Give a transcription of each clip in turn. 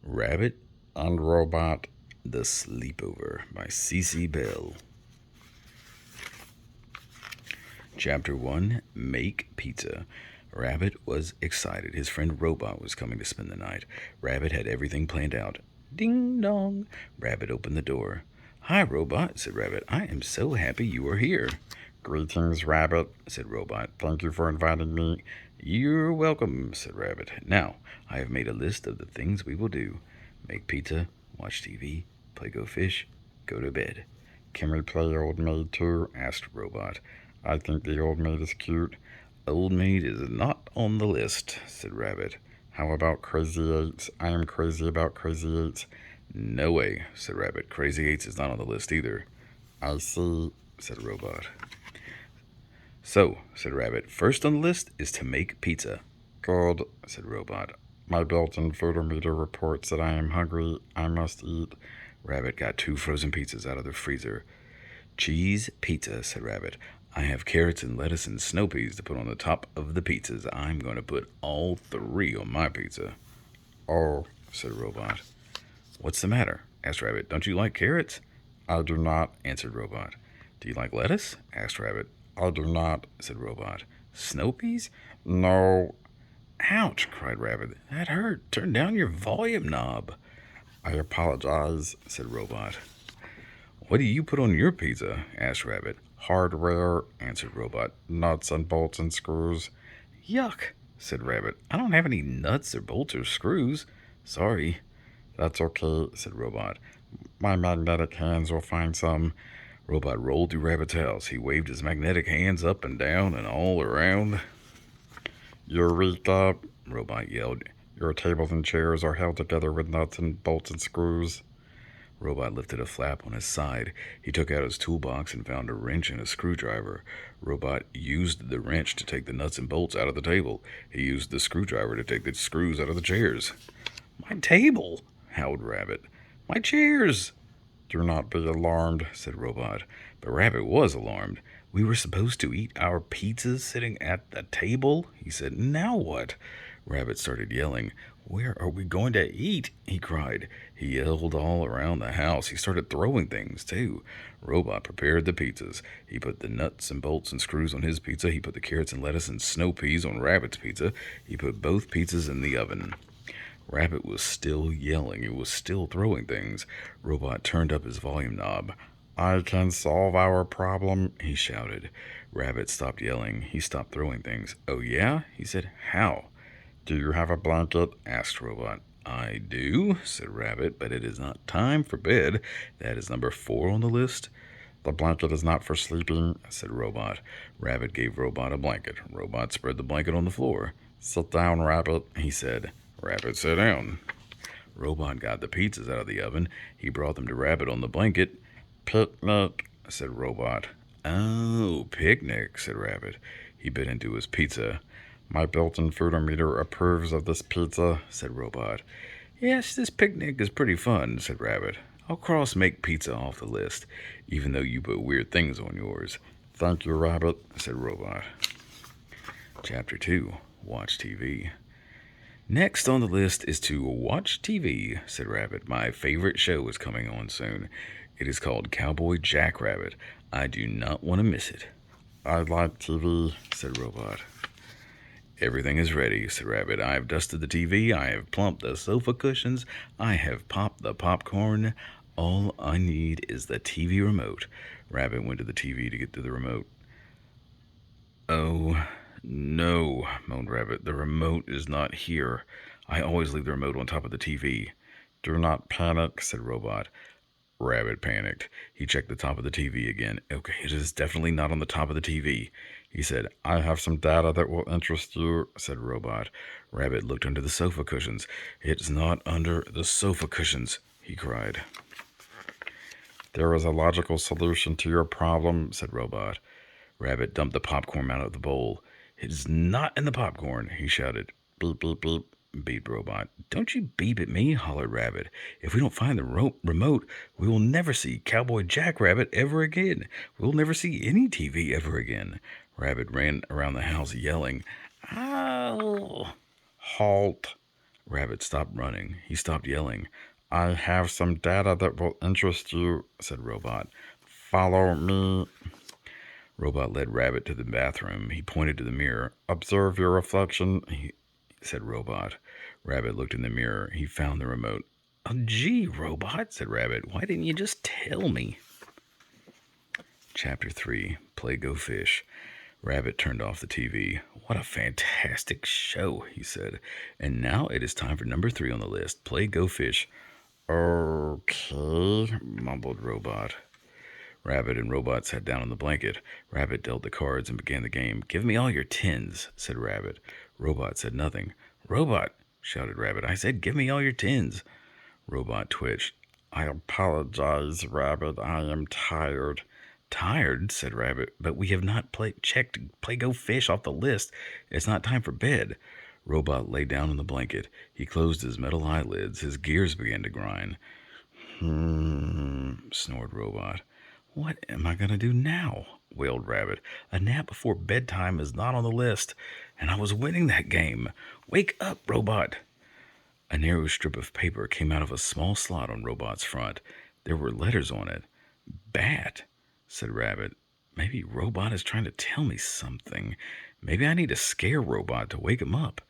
Rabbit and Robot, The Sleepover by C.C. Bell. Chapter 1, Make Pizza. Rabbit was excited. His friend Robot was coming to spend the night. Rabbit had everything planned out. Ding dong! Rabbit opened the door. Hi, Robot, said Rabbit. I am so happy you are here. Greetings, Rabbit, said Robot. Thank you for inviting me. You're welcome, said Rabbit. Now, I have made a list of the things we will do. Make pizza, watch TV, play Go Fish, go to bed. Can we play Old Maid too? Asked Robot. I think the Old Maid is cute. Old Maid is not on the list, said Rabbit. How about Crazy Eights? I am crazy about Crazy Eights. No way, said Rabbit. Crazy Eights is not on the list either. I see, said Robot. So, said Rabbit, first on the list is to make pizza. Good, said Robot. My built-in food-o-meter reports that I am hungry. I must eat. Rabbit got 2 frozen pizzas out of the freezer. Cheese pizza, said Rabbit. I have carrots and lettuce and snow peas to put on the top of the pizzas. I'm going to put all 3 on my pizza. Oh, said Robot. What's the matter? Asked Rabbit. Don't you like carrots? I do not, answered Robot. Do you like lettuce? Asked Rabbit. I do not, said Robot. Snow peas? No. Ouch, cried Rabbit. That hurt. Turn down your volume knob. I apologize, said Robot. What do you put on your pizza? Asked Rabbit. Hardware, answered Robot. Nuts and bolts and screws. Yuck, said Rabbit. I don't have any nuts or bolts or screws. Sorry. That's okay, said Robot. My magnetic hands will find some. Robot rolled through Rabbit's house. He waved his magnetic hands up and down and all around. Eureka, Robot yelled. Your tables and chairs are held together with nuts and bolts and screws. Robot lifted a flap on his side. He took out his toolbox and found a wrench and a screwdriver. Robot used the wrench to take the nuts and bolts out of the table. He used the screwdriver to take the screws out of the chairs. My table, howled Rabbit. My chairs! Do not be alarmed, said Robot. But Rabbit was alarmed. We were supposed to eat our pizzas sitting at the table, he said. Now what? Rabbit started yelling. Where are we going to eat? He cried. He yelled all around the house. He started throwing things, too. Robot prepared the pizzas. He put the nuts and bolts and screws on his pizza. He put the carrots and lettuce and snow peas on Rabbit's pizza. He put both pizzas in the oven. Rabbit was still yelling. He was still throwing things. Robot turned up his volume knob. I can solve our problem, he shouted. Rabbit stopped yelling. He stopped throwing things. Oh, yeah? He said. How? Do you have a blanket? Asked Robot. I do, said Rabbit, but it is not time for bed. That is number 4 on the list. The blanket is not for sleeping, said Robot. Rabbit gave Robot a blanket. Robot spread the blanket on the floor. Sit down, Rabbit, he said. Rabbit sat down. Robot got the pizzas out of the oven. He brought them to Rabbit on the blanket. Picnic, said Robot. Oh, picnic, said Rabbit. He bit into his pizza. My built-in food-o-meter approves of this pizza, said Robot. Yes, this picnic is pretty fun, said Rabbit. I'll cross make pizza off the list, even though you put weird things on yours. Thank you, Rabbit, said Robot. Chapter 2, Watch TV. Next on the list is to watch TV, said Rabbit. My favorite show is coming on soon. It is called Cowboy Jackrabbit. I do not want to miss it. I like TV, said Robot. Everything is ready, said Rabbit. I have dusted the TV. I have plumped the sofa cushions. I have popped the popcorn. All I need is the TV remote. Rabbit went to the TV to get to the remote. Oh, no, moaned Rabbit. The remote is not here. I always leave the remote on top of the TV. Do not panic, said Robot. Rabbit panicked. He checked the top of the TV again. Okay, it is definitely not on the top of the TV. He said, I have some data that will interest you, said Robot. Rabbit looked under the sofa cushions. It's not under the sofa cushions, he cried. There is a logical solution to your problem, said Robot. Rabbit dumped the popcorn out of the bowl. It is not in the popcorn, he shouted. Beep, beep, beep, beeped Robot. Don't you beep at me, hollered Rabbit. If we don't find the remote, we will never see Cowboy Jackrabbit ever again. We'll never see any TV ever again. Rabbit ran around the house yelling, Ow! Halt! Rabbit stopped running. He stopped yelling. I have some data that will interest you, said Robot. Follow me. Robot led Rabbit to the bathroom. He pointed to the mirror. Observe your reflection, said Robot. Rabbit looked in the mirror. He found the remote. Oh, gee, Robot, said Rabbit. Why didn't you just tell me? Chapter 3, Play Go Fish. Rabbit turned off the TV. What a fantastic show, he said. And now it is time for number 3 on the list. Play Go Fish. Okay, mumbled Robot. Rabbit and Robot sat down on the blanket. Rabbit dealt the cards and began the game. Give me all your tins, said Rabbit. Robot said nothing. Robot, shouted Rabbit. I said, give me all your tins. Robot twitched. I apologize, Rabbit. I am tired. Tired, said Rabbit, but we have not checked Play Go Fish off the list. It's not time for bed. Robot lay down on the blanket. He closed his metal eyelids. His gears began to grind. Snored Robot. What am I going to do now? Wailed Rabbit. A nap before bedtime is not on the list, and I was winning that game. Wake up, Robot. A narrow strip of paper came out of a small slot on Robot's front. There were letters on it. Bat, said Rabbit. Maybe Robot is trying to tell me something. Maybe I need to scare Robot to wake him up.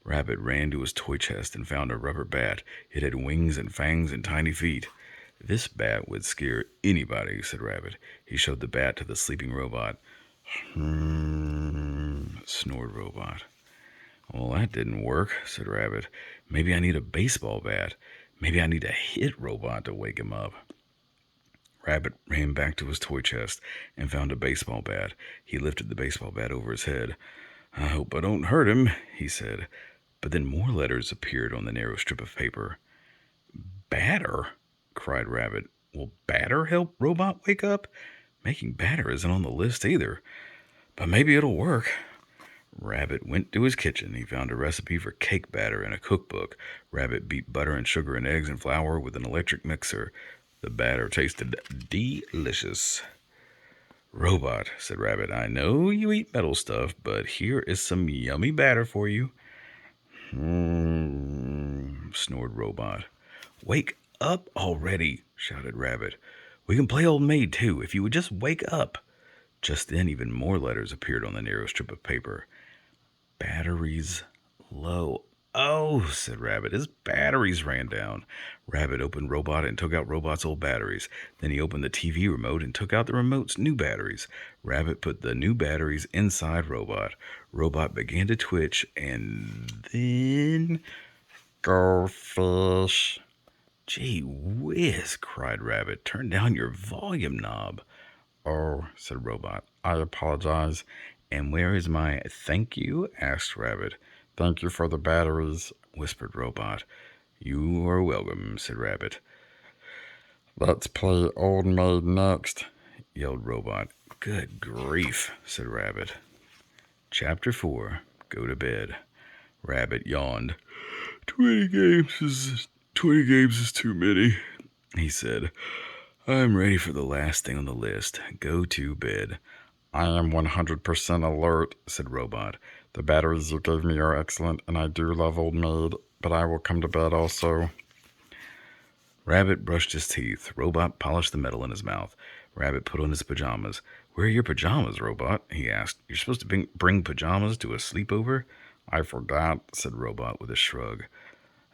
Rabbit ran to his toy chest and found a rubber bat. It had wings and fangs and tiny feet. This bat would scare anybody, said Rabbit. He showed the bat to the sleeping Robot. Snored Robot. Well, that didn't work, said Rabbit. Maybe I need a baseball bat. Maybe I need to hit Robot to wake him up. Rabbit ran back to his toy chest and found a baseball bat. He lifted the baseball bat over his head. I hope I don't hurt him, he said. But then more letters appeared on the narrow strip of paper. Batter? Cried Rabbit. Will batter help Robot wake up? Making batter isn't on the list either. But maybe it'll work. Rabbit went to his kitchen. He found a recipe for cake batter in a cookbook. Rabbit beat butter and sugar and eggs and flour with an electric mixer. The batter tasted delicious. Robot, said Rabbit, I know you eat metal stuff, but here is some yummy batter for you. Snored Robot. Wake up already, shouted Rabbit. We can play old maid too, if you would just wake up. Just then even more letters appeared on the narrow strip of paper. Batteries low. Oh, said Rabbit, his batteries ran down. Rabbit opened Robot and took out Robot's old batteries. Then he opened the TV remote and took out the remote's new batteries. Rabbit put the new batteries inside Robot. Robot began to twitch and then... Go fish. Gee whiz, cried Rabbit. Turn down your volume knob. Oh, said Robot. I apologize. And where is my thank you? Asked Rabbit. Thank you for the batteries, whispered Robot. You are welcome, said Rabbit. Let's play Old Maid next, yelled Robot. Good grief, said Rabbit. Chapter 4, Go to Bed. Rabbit yawned. 20 games is too many, he said. I'm ready for the last thing on the list. Go to bed. I am 100% alert, said Robot. The batteries you gave me are excellent, and I do love Old Maid, but I will come to bed also. Rabbit brushed his teeth. Robot polished the metal in his mouth. Rabbit put on his pajamas. Where are your pajamas, Robot? He asked. You're supposed to bring pajamas to a sleepover? I forgot, said Robot with a shrug.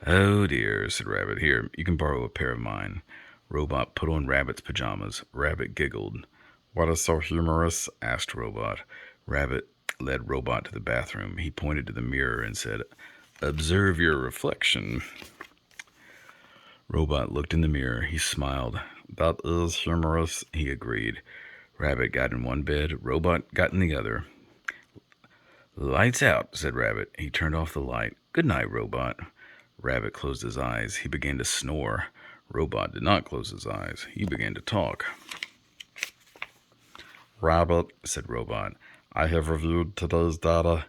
Oh dear, said Rabbit. Here, you can borrow a pair of mine. Robot put on Rabbit's pajamas. Rabbit giggled. What is so humorous? Asked Robot. Rabbit led Robot to the bathroom. He pointed to the mirror and said, Observe your reflection. Robot looked in the mirror. He smiled. That is humorous, he agreed. Rabbit got in one bed. Robot got in the other. Lights out, said Rabbit. He turned off the light. Good night, Robot. Rabbit closed his eyes. He began to snore. Robot did not close his eyes. He began to talk. Rabbit, said Robot, I have reviewed today's data.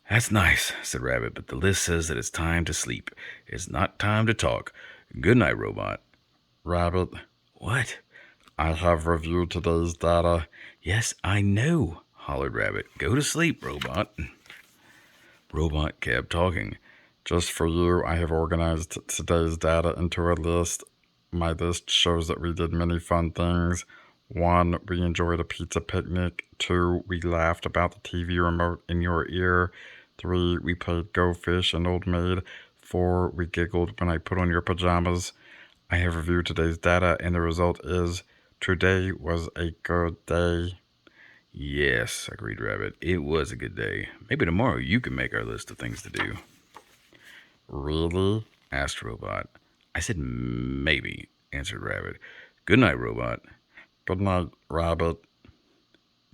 That's nice, said Rabbit, but the list says that it's time to sleep. It's not time to talk. Good night, Robot. Rabbit. What? I have reviewed today's data. Yes, I know, hollered Rabbit. Go to sleep, Robot. Robot kept talking. Just for you, I have organized today's data into a list. My list shows that we did many fun things. 1, we enjoyed a pizza picnic. 2, we laughed about the TV remote in your ear. 3, we played Go Fish and Old Maid. 4, we giggled when I put on your pajamas. I have reviewed today's data, and the result is today was a good day. Yes, agreed Rabbit. It was a good day. Maybe tomorrow you can make our list of things to do. Really? Asked Robot. I said maybe, answered Rabbit. Good night, Robot. Good night, Rabbit.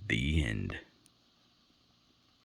The end.